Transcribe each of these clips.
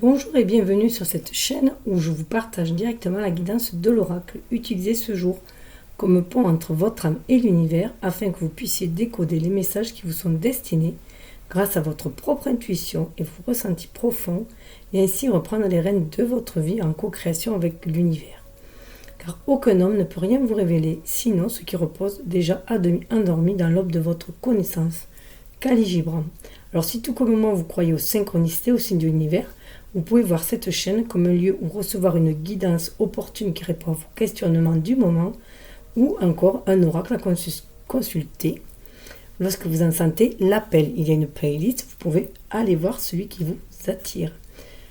Bonjour et bienvenue sur cette chaîne où je vous partage directement la guidance de l'oracle. Utilisez ce jour comme pont entre votre âme et l'univers afin que vous puissiez décoder les messages qui vous sont destinés grâce à votre propre intuition et vos ressentis profonds et ainsi reprendre les rênes de votre vie en co-création avec l'univers. Car aucun homme ne peut rien vous révéler, sinon ce qui repose déjà à demi endormi dans l'aube de votre connaissance. Kali Gibran. Alors si tout comme moi vous croyez aux synchronicités au sein de l'univers, vous pouvez voir cette chaîne comme un lieu où recevoir une guidance opportune qui répond à vos questionnements du moment ou encore un oracle à consulter. Lorsque vous en sentez l'appel, il y a une playlist, vous pouvez aller voir celui qui vous attire.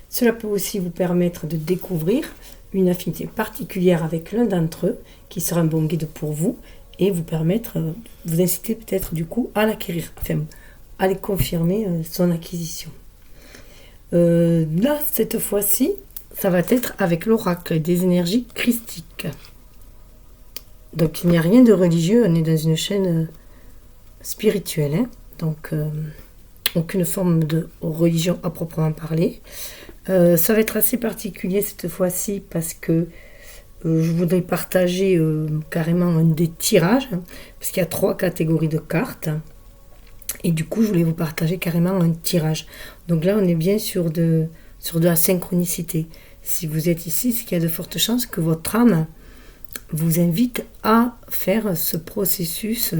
Cela peut aussi vous permettre de découvrir une affinité particulière avec l'un d'entre eux qui sera un bon guide pour vous et vous permettre, vous inciter peut-être du coup à l'acquérir, enfin à aller confirmer son acquisition. Là, cette fois-ci, ça va être avec l'oracle des énergies christiques. Donc, il n'y a rien de religieux, on est dans une chaîne spirituelle, hein, donc aucune forme de religion à proprement parler. Ça va être assez particulier cette fois-ci parce que je voudrais partager carrément un des tirages, hein, parce qu'il y a 3 catégories de cartes. Et du coup, je voulais vous partager carrément un tirage. Donc là, on est bien sur de la synchronicité. Si vous êtes ici, c'est qu'il y a de fortes chances que votre âme vous invite à faire ce processus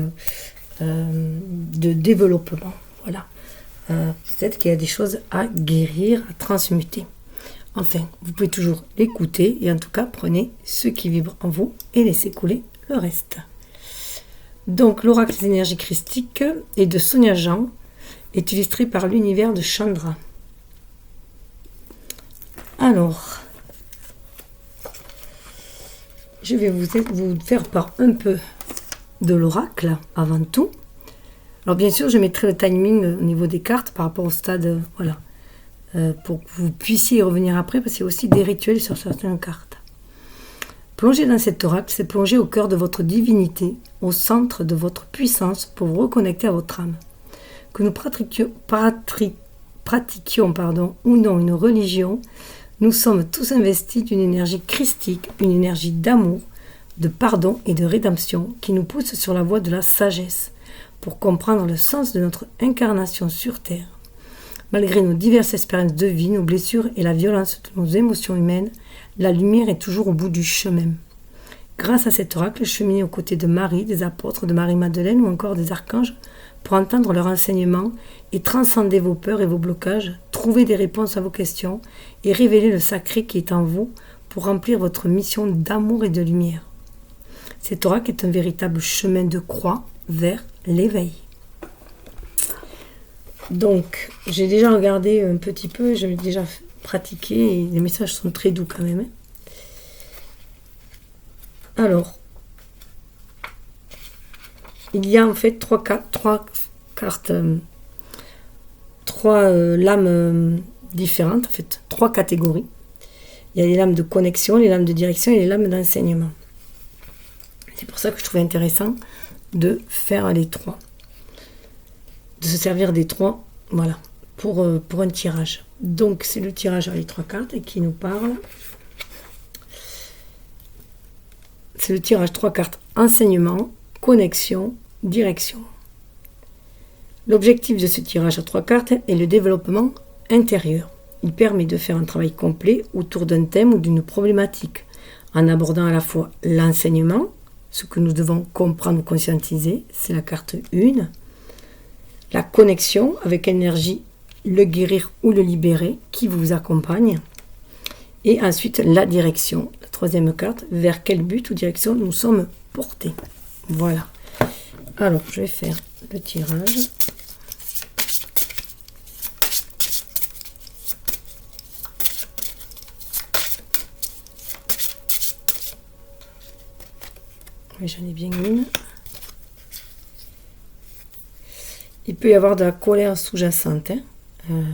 de développement. Voilà. Peut-être qu'il y a des choses à guérir, à transmuter. Enfin, vous pouvez toujours l'écouter et en tout cas, prenez ce qui vibre en vous et laissez couler le reste. Donc, l'oracle des énergies christiques et de Sonia Jean est illustré par l'univers de Chandra. Alors, je vais vous faire part un peu de l'oracle avant tout. Alors, bien sûr, je mettrai le timing au niveau des cartes par rapport au stade, voilà, pour que vous puissiez y revenir après, parce qu'il y a aussi des rituels sur certaines cartes. Plonger dans cet oracle, c'est plonger au cœur de votre divinité, au centre de votre puissance pour vous reconnecter à votre âme. Que nous pratiquions ou non une religion, nous sommes tous investis d'une énergie christique, une énergie d'amour, de pardon et de rédemption qui nous pousse sur la voie de la sagesse pour comprendre le sens de notre incarnation sur Terre. Malgré nos diverses expériences de vie, nos blessures et la violence de nos émotions humaines, la lumière est toujours au bout du chemin. Grâce à cet oracle, cheminez aux côtés de Marie, des apôtres, de Marie-Madeleine ou encore des archanges pour entendre leurs enseignements et transcender vos peurs et vos blocages, trouver des réponses à vos questions et révéler le sacré qui est en vous pour remplir votre mission d'amour et de lumière. Cet oracle est un véritable chemin de croix vers l'éveil. Donc, j'ai déjà regardé un petit peu, j'ai déjà pratiqué et les messages sont très doux quand même. Hein. Alors, il y a en fait trois cartes, lames différentes, en fait, 3 catégories. Il y a les lames de connexion, les lames de direction et les lames d'enseignement. C'est pour ça que je trouvais intéressant de faire les 3. De se servir des 3, voilà, pour un tirage. Donc, c'est le tirage à les 3 cartes qui nous parle. C'est le tirage 3 cartes enseignement, connexion, direction. L'objectif de ce tirage à 3 cartes est le développement intérieur. Il permet de faire un travail complet autour d'un thème ou d'une problématique, en abordant à la fois l'enseignement, ce que nous devons comprendre ou conscientiser, c'est la carte 1, la connexion avec énergie, le guérir ou le libérer, qui vous accompagne, et ensuite la direction, la 3e carte, vers quel but ou direction nous sommes portés. Voilà. Alors, je vais faire le tirage. Oui, j'en ai bien une. Il peut y avoir de la colère sous-jacente. Hein.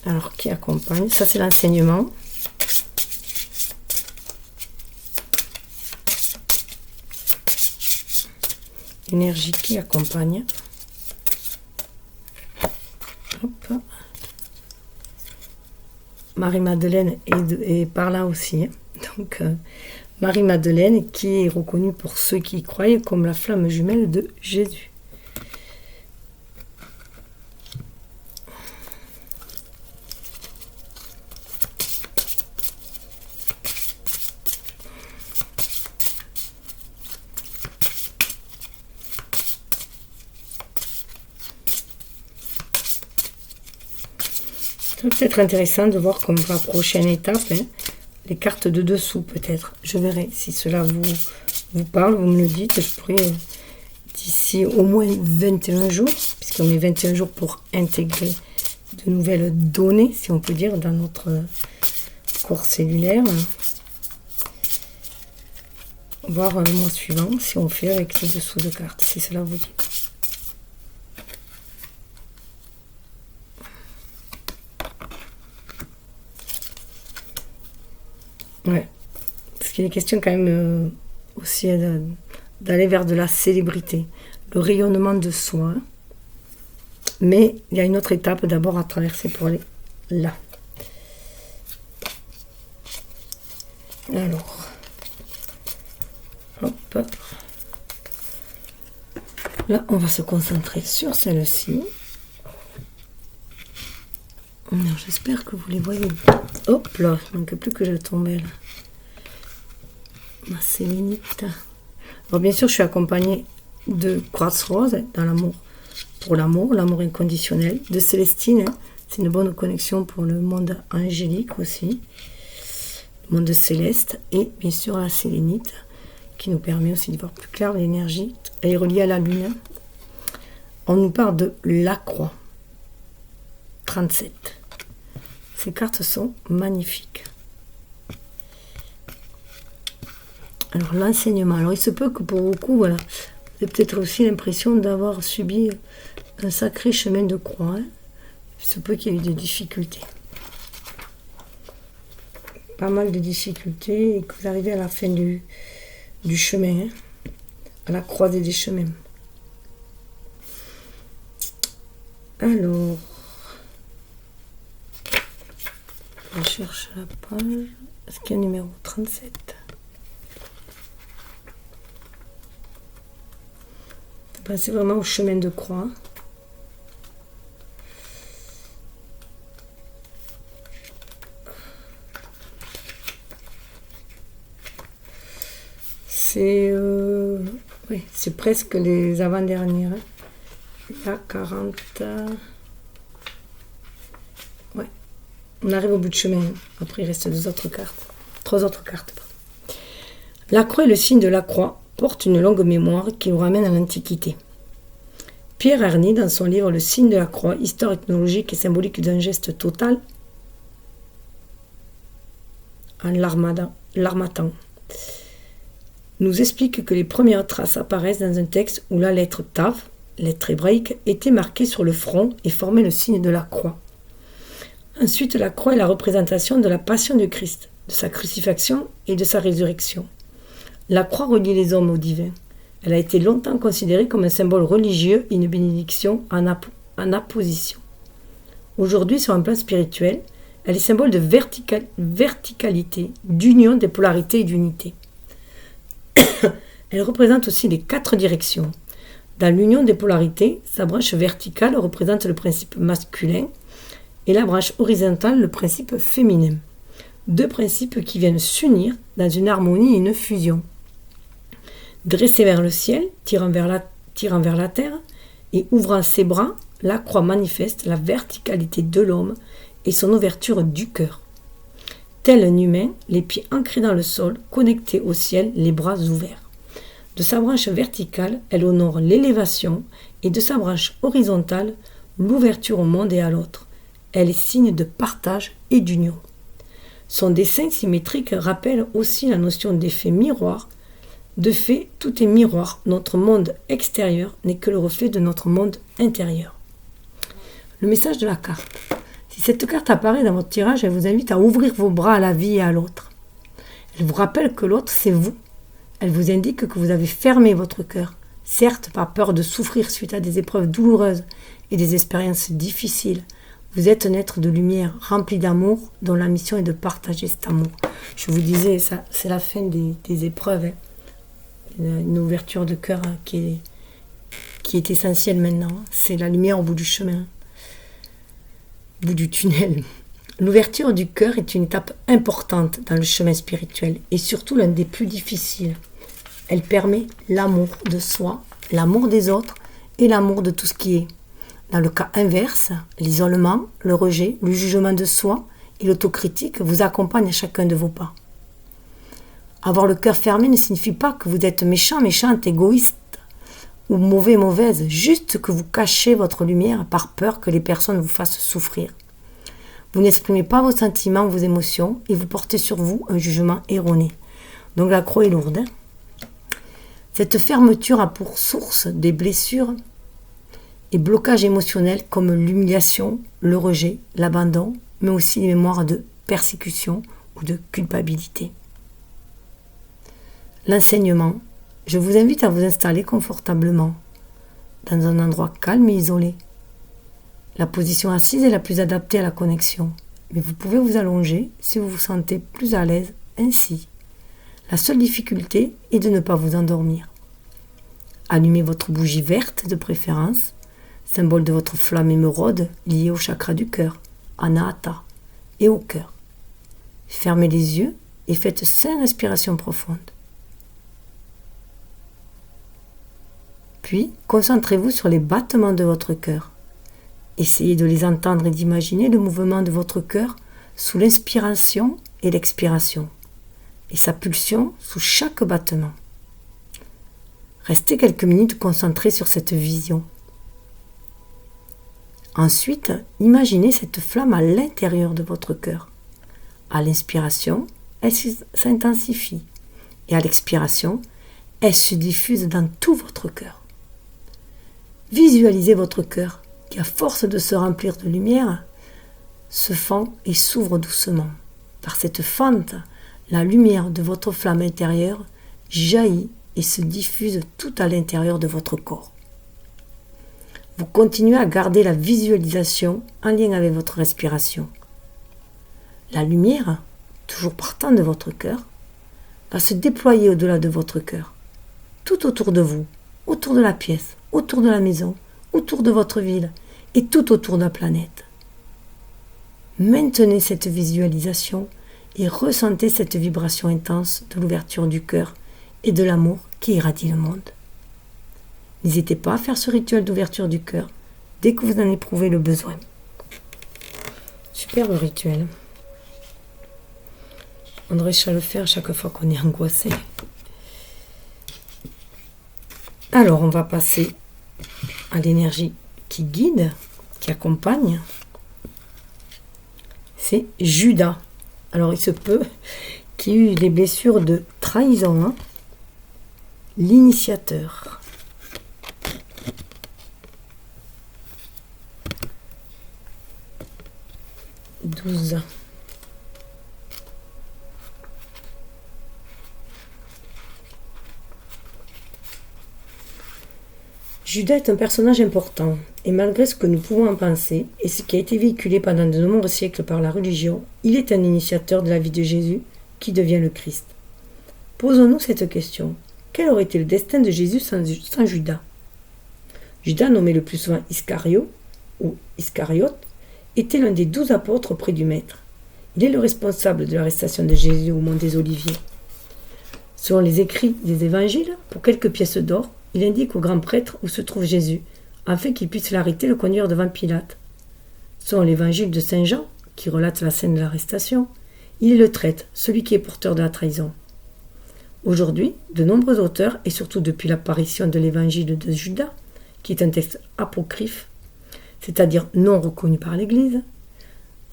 Alors, qui accompagne? Ça, c'est l'enseignement. Énergie qui accompagne. Hop. Marie-Madeleine est par là aussi. Hein. Donc, Marie-Madeleine qui est reconnue pour ceux qui y croyaient comme la flamme jumelle de Jésus. C'est peut-être intéressant de voir comme la prochaine étape, hein, les cartes de dessous peut-être. Je verrai si cela vous parle, vous me le dites. Je pourrais d'ici au moins 21 jours, puisqu'on met 21 jours pour intégrer de nouvelles données, si on peut dire, dans notre corps cellulaire. Voir le mois suivant si on fait avec les dessous de cartes, si cela vous dit. Ouais, parce qu'il est question quand même aussi d'aller vers de la célébrité, le rayonnement de soi. Hein. Mais il y a une autre étape d'abord à traverser pour aller là. Alors, hop. Là, on va se concentrer sur celle-ci. J'espère que vous les voyez. Hop là, il ne manque plus que je tombe là. Ma sélénite. Alors bien sûr, je suis accompagnée de Quartz Rose dans l'amour. Pour l'amour inconditionnel. De Célestine, hein. C'est une bonne connexion pour le monde angélique aussi. Le monde céleste. Et bien sûr la sélénite, qui nous permet aussi d'y voir plus clair l'énergie. Elle est reliée à la lune. On nous parle de la croix. 37. Ces cartes sont magnifiques. Alors, l'enseignement. Alors, il se peut que pour beaucoup, voilà, vous avez peut-être aussi l'impression d'avoir subi un sacré chemin de croix. Hein. Il se peut qu'il y ait eu des difficultés. Pas mal de difficultés et que vous arrivez à la fin du chemin, hein, à la croisée des chemins. Alors, je cherche la page. Est-ce qu'il y a un numéro 37? Passez vraiment au chemin de croix. Oui, c'est presque les avant-dernières. Hein. Il y a 40. Ouais. On arrive au bout du chemin. Après, il reste 3 autres cartes. Pardon. La croix et le signe de la croix portent une longue mémoire qui nous ramène à l'Antiquité. Pierre Herny, dans son livre Le signe de la croix, histoire ethnologique et symbolique d'un geste total, en l'armatan, nous explique que les premières traces apparaissent dans un texte où la lettre Tav, lettre hébraïque, était marquée sur le front et formait le signe de la croix. Ensuite, la croix est la représentation de la passion du Christ, de sa crucifixion et de sa résurrection. La croix relie les hommes au divin. Elle a été longtemps considérée comme un symbole religieux et une bénédiction en apposition. Aujourd'hui, sur un plan spirituel, elle est symbole de verticalité, d'union des polarités et d'unité. Elle représente aussi les 4 directions. Dans l'union des polarités, sa branche verticale représente le principe masculin et la branche horizontale le principe féminin. 2 principes qui viennent s'unir dans une harmonie et une fusion. Dressée vers le ciel, tirant vers la terre et ouvrant ses bras, la croix manifeste la verticalité de l'homme et son ouverture du cœur. Tel un humain, les pieds ancrés dans le sol, connectés au ciel, les bras ouverts. De sa branche verticale, elle honore l'élévation et de sa branche horizontale, l'ouverture au monde et à l'autre. Elle est signe de partage et d'union. Son dessin symétrique rappelle aussi la notion d'effet miroir. De fait, tout est miroir. Notre monde extérieur n'est que le reflet de notre monde intérieur. Le message de la carte. Si cette carte apparaît dans votre tirage, elle vous invite à ouvrir vos bras à la vie et à l'autre. Elle vous rappelle que l'autre, c'est vous. Elle vous indique que vous avez fermé votre cœur, Certes, par peur de souffrir suite à des épreuves douloureuses et des expériences difficiles, vous êtes un être de lumière rempli d'amour dont la mission est de partager cet amour. Je vous disais, ça, c'est la fin des épreuves. Une ouverture de cœur qui est essentielle maintenant. C'est la lumière au bout du chemin, au bout du tunnel. L'ouverture du cœur est une étape importante dans le chemin spirituel et surtout l'un des plus difficiles. Elle permet l'amour de soi, l'amour des autres et l'amour de tout ce qui est. Dans le cas inverse, l'isolement, le rejet, le jugement de soi et l'autocritique vous accompagnent à chacun de vos pas. Avoir le cœur fermé ne signifie pas que vous êtes méchant, méchante, égoïste ou mauvais, mauvaise, juste que vous cachez votre lumière par peur que les personnes vous fassent souffrir. Vous n'exprimez pas vos sentiments, vos émotions et vous portez sur vous un jugement erroné. Donc la croix est lourde. Cette fermeture a pour source des blessures et blocages émotionnels comme l'humiliation, le rejet, l'abandon, mais aussi les mémoires de persécution ou de culpabilité. L'enseignement. Je vous invite à vous installer confortablement dans un endroit calme et isolé. La position assise est la plus adaptée à la connexion, mais vous pouvez vous allonger si vous vous sentez plus à l'aise ainsi. La seule difficulté est de ne pas vous endormir. Allumez votre bougie verte de préférence, symbole de votre flamme émeraude liée au chakra du cœur, Anahata, et au cœur. Fermez les yeux et faites 5 respirations profondes. Puis, concentrez-vous sur les battements de votre cœur. Essayez de les entendre et d'imaginer le mouvement de votre cœur sous l'inspiration et l'expiration, et sa pulsion sous chaque battement. Restez quelques minutes concentrés sur cette vision. Ensuite, imaginez cette flamme à l'intérieur de votre cœur. À l'inspiration, elle s'intensifie, et à l'expiration, elle se diffuse dans tout votre cœur. Visualisez votre cœur qui, à force de se remplir de lumière, se fend et s'ouvre doucement. Par cette fente, la lumière de votre flamme intérieure jaillit et se diffuse tout à l'intérieur de votre corps. Vous continuez à garder la visualisation en lien avec votre respiration. La lumière, toujours partant de votre cœur, va se déployer au-delà de votre cœur, tout autour de vous, autour de la pièce, autour de la maison, autour de votre ville et tout autour de la planète. Maintenez cette visualisation et ressentez cette vibration intense de l'ouverture du cœur et de l'amour qui irradie le monde. N'hésitez pas à faire ce rituel d'ouverture du cœur dès que vous en éprouvez le besoin. Superbe rituel. On devrait le faire chaque fois qu'on est angoissé. Alors, on va passer à l'énergie qui guide, qui accompagne. C'est Judas. Alors, il se peut qu'il y ait eu des blessures de trahison. L'initiateur. Douze. Judas est un personnage important, et malgré ce que nous pouvons en penser, et ce qui a été véhiculé pendant de nombreux siècles par la religion, il est un initiateur de la vie de Jésus, qui devient le Christ. Posons-nous cette question. Quel aurait été le destin de Jésus sans Judas ? Judas, nommé le plus souvent Iscario, ou Iscariote, était l'un des 12 apôtres auprès du Maître. Il est le responsable de l'arrestation de Jésus au mont des Oliviers. Selon les écrits des évangiles, pour quelques pièces d'or, il indique au grand prêtre où se trouve Jésus, afin qu'il puisse l'arrêter et le conduire devant Pilate. Selon l'évangile de Saint Jean, qui relate la scène de l'arrestation, il le traite, celui qui est porteur de la trahison. Aujourd'hui, de nombreux auteurs, et surtout depuis l'apparition de l'évangile de Judas, qui est un texte apocryphe, c'est-à-dire non reconnu par l'Église,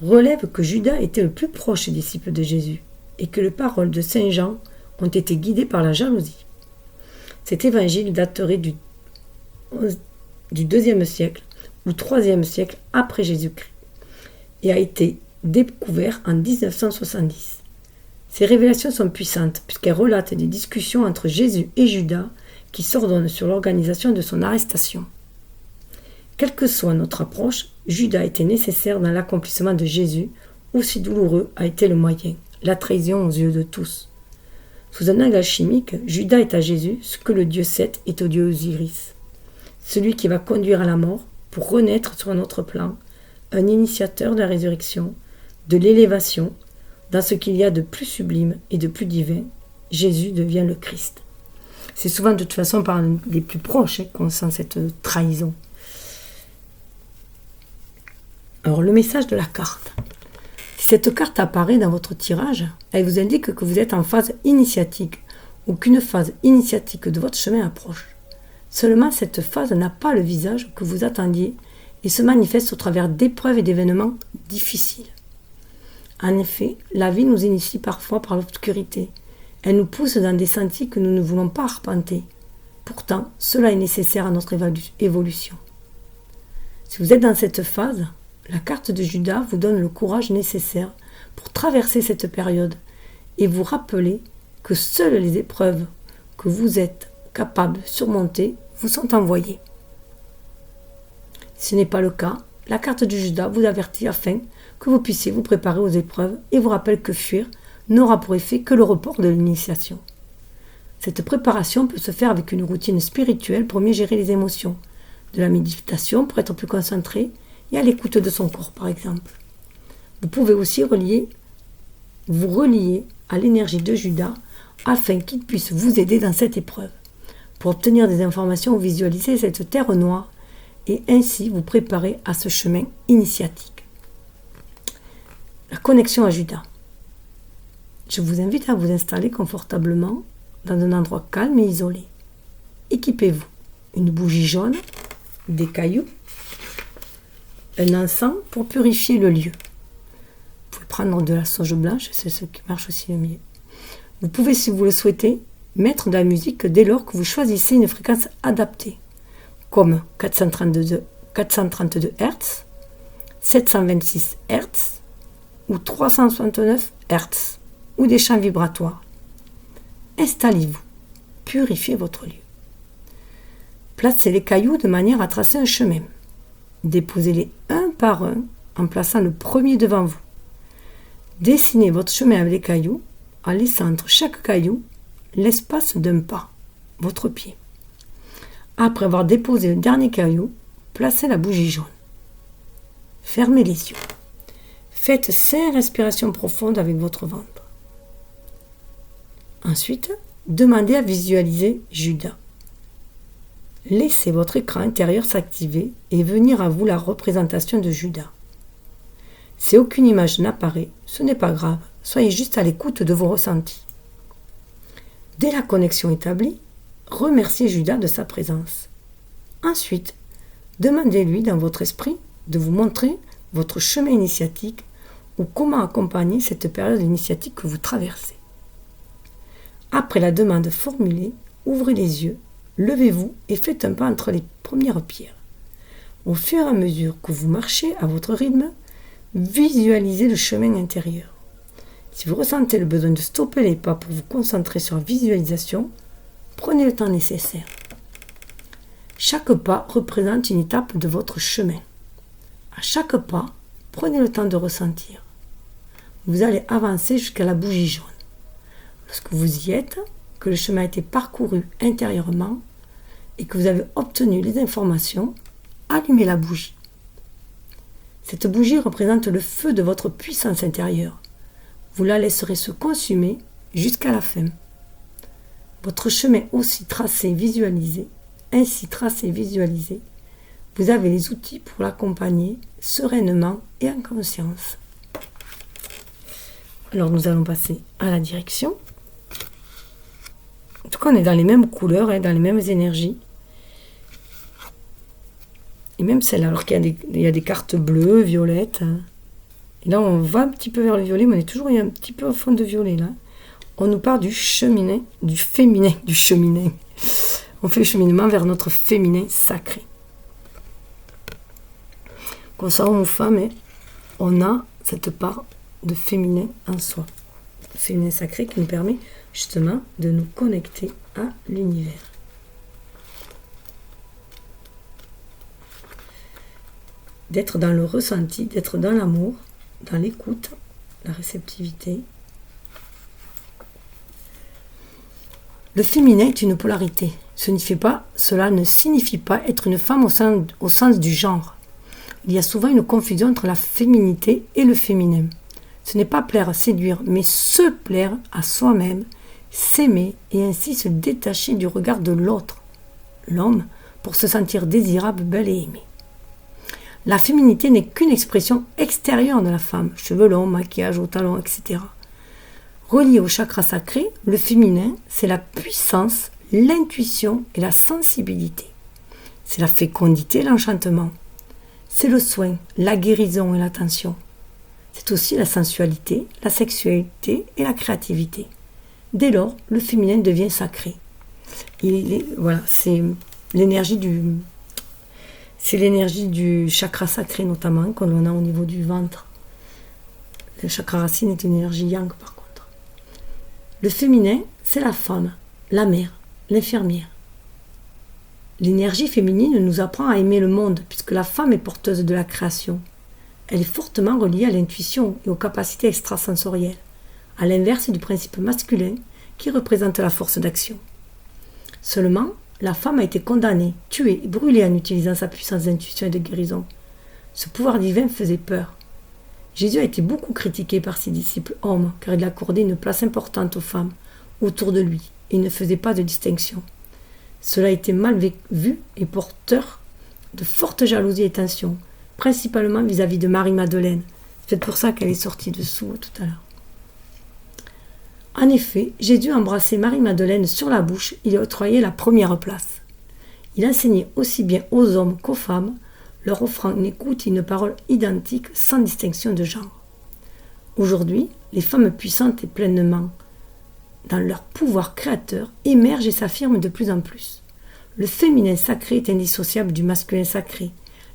relèvent que Judas était le plus proche disciple de Jésus, et que les paroles de Saint Jean ont été guidées par la jalousie. Cet évangile daterait du IIe siècle ou IIIe siècle après Jésus-Christ et a été découvert en 1970. Ces révélations sont puissantes puisqu'elles relatent des discussions entre Jésus et Judas qui s'ordonne sur l'organisation de son arrestation. Quelle que soit notre approche, Judas était nécessaire dans l'accomplissement de Jésus, aussi douloureux a été le moyen, la trahison aux yeux de tous. Sous un angle chimique, Judas est à Jésus ce que le dieu Seth est au dieu Osiris, celui qui va conduire à la mort pour renaître sur un autre plan, un initiateur de la résurrection, de l'élévation, dans ce qu'il y a de plus sublime et de plus divin. Jésus devient le Christ. C'est souvent de toute façon par les plus proches qu'on sent cette trahison. Alors le message de la carte. Si cette carte apparaît dans votre tirage, elle vous indique que vous êtes en phase initiatique ou qu'une phase initiatique de votre chemin approche. Seulement cette phase n'a pas le visage que vous attendiez et se manifeste au travers d'épreuves et d'événements difficiles. En effet, la vie nous initie parfois par l'obscurité. Elle nous pousse dans des sentiers que nous ne voulons pas arpenter. Pourtant, cela est nécessaire à notre évolution. Si vous êtes dans cette phase, la carte de Judas vous donne le courage nécessaire pour traverser cette période et vous rappeler que seules les épreuves que vous êtes capable de surmonter vous sont envoyées. Si ce n'est pas le cas, la carte de Judas vous avertit afin que vous puissiez vous préparer aux épreuves et vous rappelle que fuir n'aura pour effet que le report de l'initiation. Cette préparation peut se faire avec une routine spirituelle pour mieux gérer les émotions, de la méditation pour être plus concentré et à l'écoute de son corps par exemple. Vous pouvez aussi vous relier à l'énergie de Judas afin qu'il puisse vous aider dans cette épreuve, pour obtenir des informations ou visualiser cette terre noire et ainsi vous préparer à ce chemin initiatique. La connexion à Judas. Je vous invite à vous installer confortablement dans un endroit calme et isolé. Équipez-vous une bougie jaune, des cailloux, un encens pour purifier le lieu. Vous pouvez prendre de la sauge blanche, c'est ce qui marche aussi le mieux. Vous pouvez, si vous le souhaitez, mettre de la musique dès lors que vous choisissez une fréquence adaptée, comme 432 Hz, 726 Hz ou 369 Hz, ou des champs vibratoires. Installez-vous, purifiez votre lieu. Placez les cailloux de manière à tracer un chemin. Déposez-les un par un en plaçant le premier devant vous. Dessinez votre chemin avec les cailloux en laissant entre chaque caillou l'espace d'un pas, votre pied. Après avoir déposé le dernier caillou, placez la bougie jaune. Fermez les yeux. Faites 5 respirations profondes avec votre ventre. Ensuite, demandez à visualiser Judas. Laissez votre écran intérieur s'activer et venir à vous la représentation de Judas. Si aucune image n'apparaît, ce n'est pas grave, soyez juste à l'écoute de vos ressentis. Dès la connexion établie, remerciez Judas de sa présence. Ensuite, demandez-lui dans votre esprit de vous montrer votre chemin initiatique ou comment accompagner cette période initiatique que vous traversez. Après la demande formulée, ouvrez les yeux, levez-vous et faites un pas entre les premières pierres. Au fur et à mesure que vous marchez à votre rythme, visualisez le chemin intérieur. Si vous ressentez le besoin de stopper les pas pour vous concentrer sur la visualisation, prenez le temps nécessaire. Chaque pas représente une étape de votre chemin. À chaque pas, prenez le temps de ressentir. Vous allez avancer jusqu'à la bougie jaune. Lorsque vous y êtes, que le chemin a été parcouru intérieurement et que vous avez obtenu les informations, allumez la bougie. Cette bougie représente le feu de votre puissance intérieure. Vous la laisserez se consumer jusqu'à la fin. Votre chemin aussi tracé, visualisé, ainsi tracé, visualisé, vous avez les outils pour l'accompagner sereinement et en conscience. Alors nous allons passer à la direction. En tout cas, on est dans les mêmes couleurs, dans les mêmes énergies. Et même celle-là, alors qu'il y a des cartes bleues, violettes. Et là, on va un petit peu vers le violet, mais on est toujours un petit peu au fond de violet, là. On nous parle du féminin. On fait le cheminement vers notre féminin sacré. Qu'on soit homme ou femme, on a cette part de féminin en soi. Le féminin sacré qui nous permet justement de nous connecter à l'univers. d'être dans le ressenti, d'être dans l'amour, dans l'écoute, la réceptivité. Le féminin est une polarité. Cela ne signifie pas être une femme au sens du genre. Il y a souvent une confusion entre la féminité et le féminin. Ce n'est pas plaire, séduire, mais se plaire à soi-même, s'aimer et ainsi se détacher du regard de l'autre, l'homme, pour se sentir désirable, belle et aimée. La féminité n'est qu'une expression extérieure de la femme, cheveux longs, maquillage au talon, etc. Relié au chakra sacré, le féminin, c'est la puissance, l'intuition et la sensibilité. C'est la fécondité, l'enchantement. C'est le soin, la guérison et l'attention. C'est aussi la sensualité, la sexualité et la créativité. Dès lors, le féminin devient sacré. C'est l'énergie du chakra sacré notamment, que l'on a au niveau du ventre. Le chakra racine est une énergie yang par contre. Le féminin, c'est la femme, la mère, l'infirmière. L'énergie féminine nous apprend à aimer le monde, puisque la femme est porteuse de la création. Elle est fortement reliée à l'intuition et aux capacités extrasensorielles, à l'inverse du principe masculin qui représente la force d'action. Seulement, la femme a été condamnée, tuée et brûlée en utilisant sa puissance d'intuition et de guérison. Ce pouvoir divin faisait peur. Jésus a été beaucoup critiqué par ses disciples hommes, car il accordait une place importante aux femmes autour de lui, et il ne faisait pas de distinction. Cela était mal vu et porteur de fortes jalousies et tensions, principalement vis-à-vis de Marie-Madeleine. C'est pour ça qu'elle est sortie dessous tout à l'heure. En effet, Jésus embrassait Marie-Madeleine sur la bouche et lui octroyait la première place. Il enseignait aussi bien aux hommes qu'aux femmes, leur offrant une écoute et une parole identiques sans distinction de genre. Aujourd'hui, les femmes puissantes et pleinement dans leur pouvoir créateur émergent et s'affirment de plus en plus. Le féminin sacré est indissociable du masculin sacré.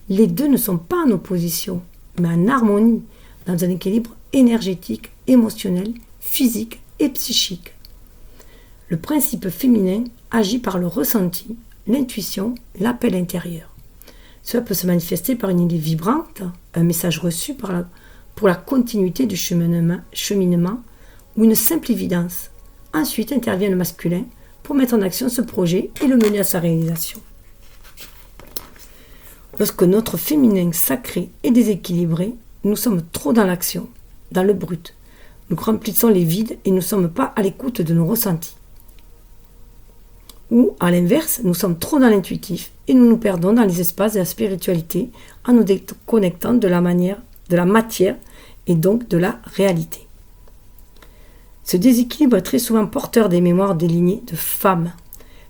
Les deux ne sont pas en opposition, mais en harmonie, dans un équilibre énergétique, émotionnel, physique et psychique. Le principe féminin agit par le ressenti, l'intuition, l'appel intérieur. Cela peut se manifester par une idée vibrante, un message reçu pour la continuité du cheminement ou une simple évidence. Ensuite intervient le masculin pour mettre en action ce projet et le mener à sa réalisation. Lorsque notre féminin sacré est déséquilibré, nous sommes trop dans l'action, dans le brut. Nous remplissons les vides et nous ne sommes pas à l'écoute de nos ressentis. Ou, à l'inverse, nous sommes trop dans l'intuitif et nous nous perdons dans les espaces de la spiritualité en nous déconnectant de la matière et donc de la réalité. Ce déséquilibre est très souvent porteur des mémoires des lignées de femmes,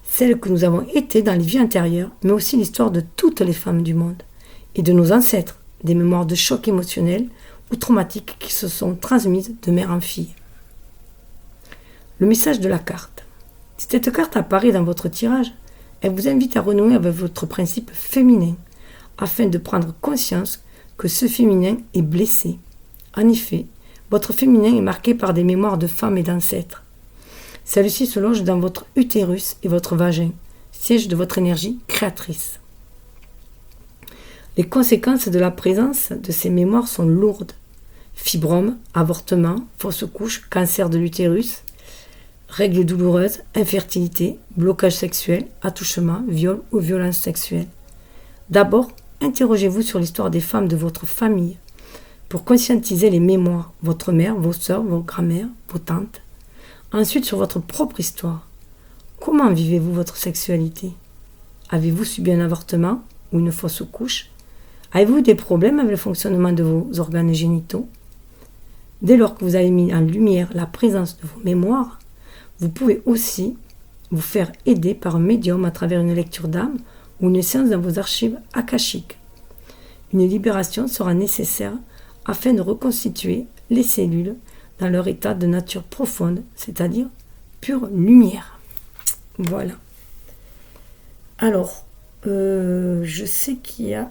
celles que nous avons été dans les vies antérieures, mais aussi l'histoire de toutes les femmes du monde, et de nos ancêtres, des mémoires de chocs émotionnels ou traumatiques qui se sont transmises de mère en fille. Le message de la carte. Si cette carte apparaît dans votre tirage, elle vous invite à renouer avec votre principe féminin, afin de prendre conscience que ce féminin est blessé. En effet, votre féminin est marqué par des mémoires de femmes et d'ancêtres. Celle-ci se loge dans votre utérus et votre vagin, siège de votre énergie créatrice. Les conséquences de la présence de ces mémoires sont lourdes. Fibrome, avortement, fausse couche, cancer de l'utérus, règles douloureuses, infertilité, blocage sexuel, attouchement, viol ou violence sexuelle. D'abord, interrogez-vous sur l'histoire des femmes de votre famille pour conscientiser les mémoires, votre mère, vos sœurs, vos grand-mères, vos tantes. Ensuite, sur votre propre histoire. Comment vivez-vous votre sexualité? Avez-vous subi un avortement ou une fausse couche? Avez-vous des problèmes avec le fonctionnement de vos organes génitaux? Dès lors que vous avez mis en lumière la présence de vos mémoires, vous pouvez aussi vous faire aider par un médium à travers une lecture d'âme ou une séance dans vos archives akashiques. Une libération sera nécessaire afin de reconstituer les cellules dans leur état de nature profonde, c'est-à-dire pure lumière. Voilà. Alors, je sais qu'il y a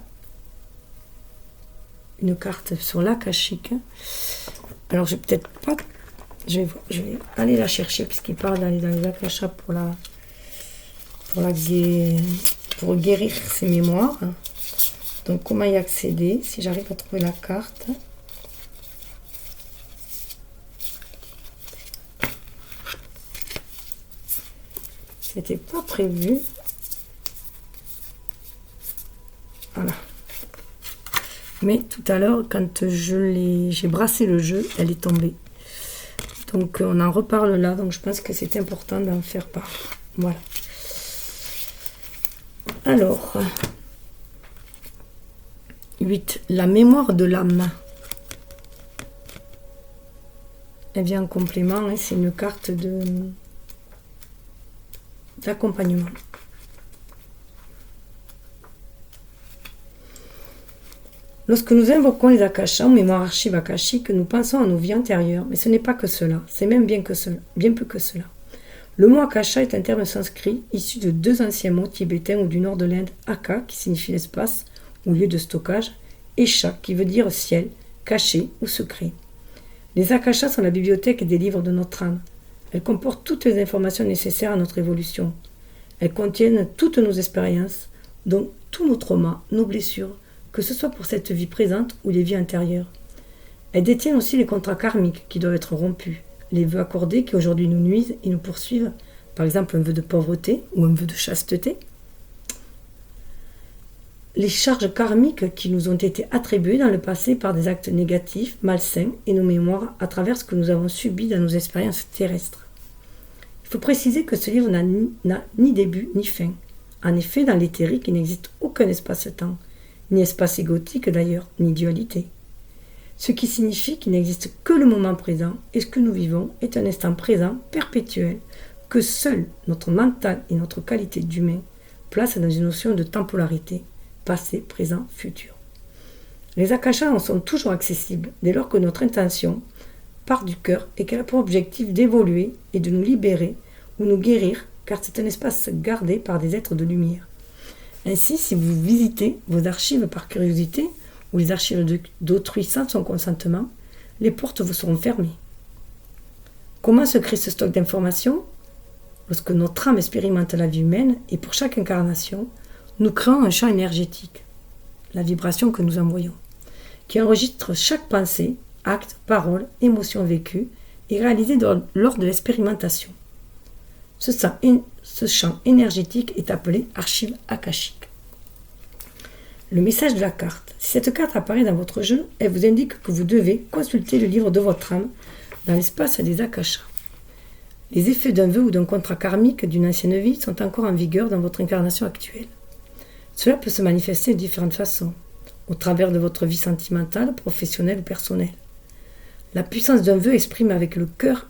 une carte sur l'akashique. Alors, je vais aller la chercher puisqu'il parle d'aller dans les akashas pour guérir ses mémoires. Donc, comment y accéder? Si j'arrive à trouver la carte. C'était pas prévu. Voilà. Mais tout à l'heure, quand j'ai brassé le jeu, elle est tombée. Donc, on en reparle là. Donc, je pense que c'est important d'en faire part. Voilà. Alors, 8. La mémoire de l'âme. Elle vient en complément. Hein, c'est une carte d'accompagnement. Lorsque nous invoquons les akashas ou mémoires archives akashiques, nous pensons à nos vies antérieures, mais ce n'est pas que cela, c'est même bien plus que cela. Le mot akasha est un terme sanskrit issu de 2 anciens mots tibétains ou du nord de l'Inde, aka qui signifie l'espace ou lieu de stockage, et sha qui veut dire ciel, caché ou secret. Les akashas sont la bibliothèque des livres de notre âme. Elles comportent toutes les informations nécessaires à notre évolution. Elles contiennent toutes nos expériences, donc tous nos traumas, nos blessures, que ce soit pour cette vie présente ou les vies antérieures. Elles détiennent aussi les contrats karmiques qui doivent être rompus, les vœux accordés qui aujourd'hui nous nuisent et nous poursuivent, par exemple un vœu de pauvreté ou un vœu de chasteté. Les charges karmiques qui nous ont été attribuées dans le passé par des actes négatifs, malsains et nos mémoires à travers ce que nous avons subi dans nos expériences terrestres. Il faut préciser que ce livre n'a ni début ni fin. En effet, dans l'éthérique, il n'existe aucun espace-temps, ni espace égotique d'ailleurs, ni dualité. Ce qui signifie qu'il n'existe que le moment présent et ce que nous vivons est un instant présent perpétuel que seul notre mental et notre qualité d'humain placent dans une notion de temporalité, passé, présent, futur. Les akashas en sont toujours accessibles dès lors que notre intention part du cœur et qu'elle a pour objectif d'évoluer et de nous libérer ou nous guérir car c'est un espace gardé par des êtres de lumière. Ainsi, si vous visitez vos archives par curiosité ou les archives d'autrui sans son consentement, les portes vous seront fermées. Comment se crée ce stock d'informations? Lorsque notre âme expérimente la vie humaine et pour chaque incarnation, nous créons un champ énergétique, la vibration que nous envoyons, qui enregistre chaque pensée, acte, parole, émotion vécue et réalisée lors de l'expérimentation. Ce champ énergétique est appelé archive akashique. Le message de la carte. Si cette carte apparaît dans votre jeu, elle vous indique que vous devez consulter le livre de votre âme dans l'espace des akashas. Les effets d'un vœu ou d'un contrat karmique d'une ancienne vie sont encore en vigueur dans votre incarnation actuelle. Cela peut se manifester de différentes façons, au travers de votre vie sentimentale, professionnelle ou personnelle. La puissance d'un vœu exprimée avec le cœur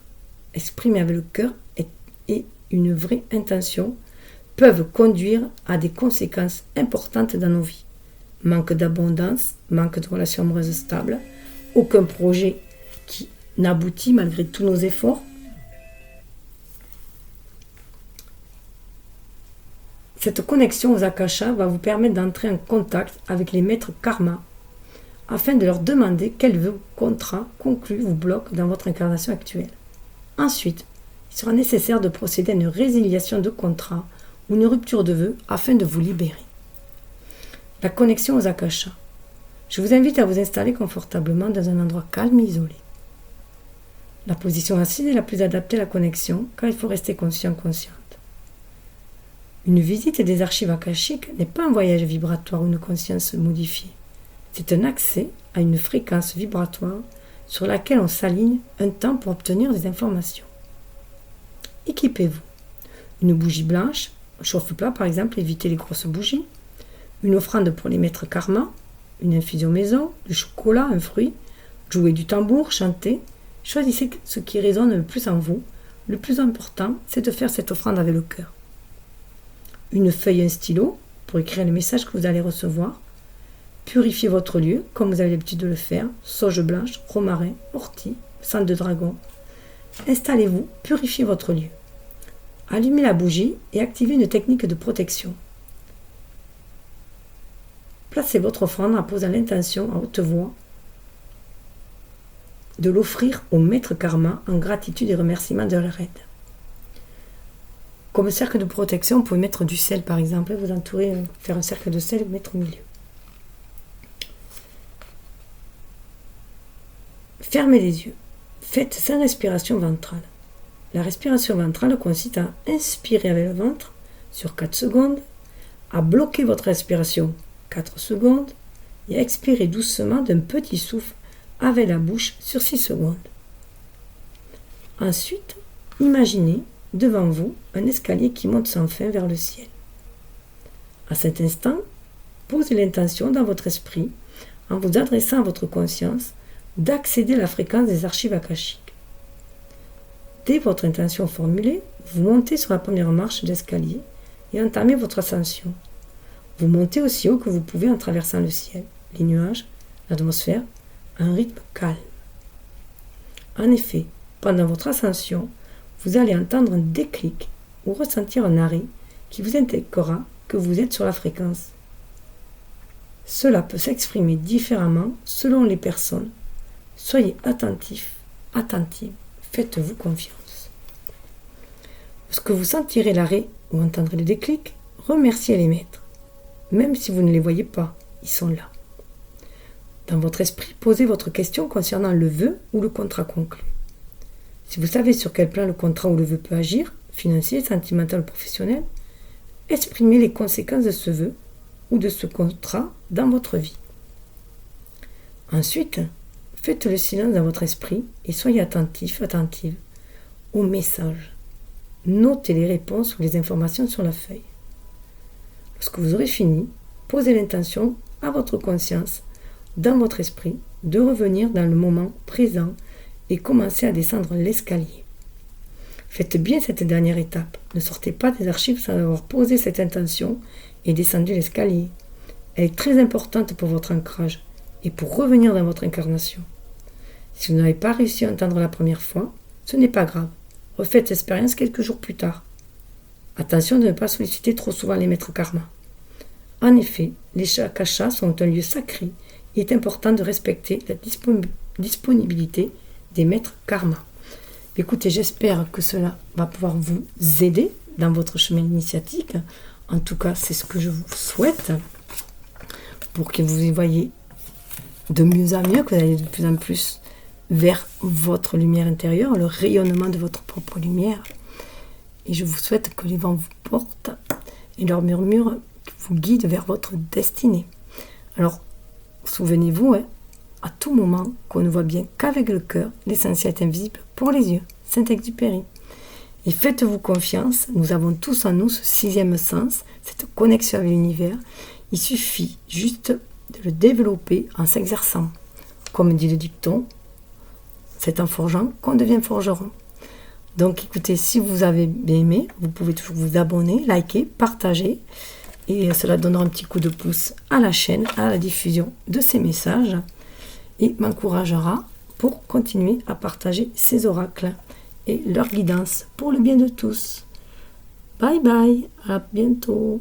et une vraie intention peuvent conduire à des conséquences importantes dans nos vies. Manque d'abondance, manque de relations amoureuses stables, aucun projet qui n'aboutit malgré tous nos efforts. Cette connexion aux akashas va vous permettre d'entrer en contact avec les maîtres karma afin de leur demander quel vœu ou contrat conclu vous bloque dans votre incarnation actuelle. Ensuite, il sera nécessaire de procéder à une résiliation de contrat ou une rupture de vœu afin de vous libérer. La connexion aux akashas. Je vous invite à vous installer confortablement dans un endroit calme et isolé. La position assise est la plus adaptée à la connexion car il faut rester consciente. Une visite des archives akashiques n'est pas un voyage vibratoire ou une conscience modifiée. C'est un accès à une fréquence vibratoire sur laquelle on s'aligne un temps pour obtenir des informations. Équipez-vous. Une bougie blanche, un chauffe-plat par exemple, évitez les grosses bougies. Une offrande pour les maîtres karma, une infusion maison, du chocolat, un fruit, jouez du tambour, chantez. Choisissez ce qui résonne le plus en vous. Le plus important, c'est de faire cette offrande avec le cœur. Une feuille et un stylo pour écrire les messages que vous allez recevoir. Purifiez votre lieu, comme vous avez l'habitude de le faire. Sauge blanche, romarin, ortie, sang de dragon. Installez-vous, purifiez votre lieu. Allumez la bougie et activez une technique de protection. Placez votre offrande en posant l'intention à haute voix de l'offrir au maître karma en gratitude et remerciement de leur aide. Comme cercle de protection, vous pouvez mettre du sel par exemple, vous entourer, faire un cercle de sel et vous mettre au milieu. Fermez les yeux. Faites 5 respirations ventrales. La respiration ventrale consiste à inspirer avec le ventre sur 4 secondes, à bloquer votre respiration 4 secondes et à expirer doucement d'un petit souffle avec la bouche sur 6 secondes. Ensuite, imaginez devant vous un escalier qui monte sans fin vers le ciel. À cet instant, posez l'intention dans votre esprit en vous adressant à votre conscience d'accéder à la fréquence des archives akashiques. Dès votre intention formulée, vous montez sur la première marche de l'escalier et entamez votre ascension. Vous montez aussi haut que vous pouvez en traversant le ciel, les nuages, l'atmosphère, à un rythme calme. En effet, pendant votre ascension, vous allez entendre un déclic ou ressentir un arrêt qui vous indiquera que vous êtes sur la fréquence. Cela peut s'exprimer différemment selon les personnes. Soyez attentifs, attentives, faites-vous confiance. Lorsque vous sentirez l'arrêt ou entendrez le déclic, remerciez les maîtres. Même si vous ne les voyez pas, ils sont là. Dans votre esprit, posez votre question concernant le vœu ou le contrat conclu. Si vous savez sur quel plan le contrat ou le vœu peut agir, financier, sentimental ou professionnel, exprimez les conséquences de ce vœu ou de ce contrat dans votre vie. Ensuite, faites le silence dans votre esprit et soyez attentif, attentive aux messages. Notez les réponses ou les informations sur la feuille. Lorsque vous aurez fini, posez l'intention à votre conscience, dans votre esprit, de revenir dans le moment présent et commencer à descendre l'escalier. Faites bien cette dernière étape. Ne sortez pas des archives sans avoir posé cette intention et descendu l'escalier. Elle est très importante pour votre ancrage et pour revenir dans votre incarnation. Si vous n'avez pas réussi à entendre la première fois, ce n'est pas grave. Refaites l'expérience quelques jours plus tard. Attention de ne pas solliciter trop souvent les maîtres karma. En effet, les akashas sont un lieu sacré. Il est important de respecter la disponibilité des maîtres karma. Écoutez, j'espère que cela va pouvoir vous aider dans votre chemin initiatique. En tout cas, c'est ce que je vous souhaite pour que vous y voyez de mieux en mieux, que vous allez de plus en plus vers votre lumière intérieure, le rayonnement de votre propre lumière. Et je vous souhaite que les vents vous portent et leurs murmures vous guident vers votre destinée. Alors, souvenez-vous, à tout moment, qu'on ne voit bien qu'avec le cœur, l'essentiel est invisible pour les yeux. Saint-Exupéry. Et faites-vous confiance, nous avons tous en nous ce 6e sens, cette connexion avec l'univers. Il suffit juste de le développer en s'exerçant. Comme dit le dicton, c'est en forgeant qu'on devient forgeron. Donc écoutez, si vous avez bien aimé, vous pouvez toujours vous abonner, liker, partager. Et cela donnera un petit coup de pouce à la chaîne, à la diffusion de ces messages. Et m'encouragera pour continuer à partager ces oracles et leur guidance pour le bien de tous. Bye bye, à bientôt.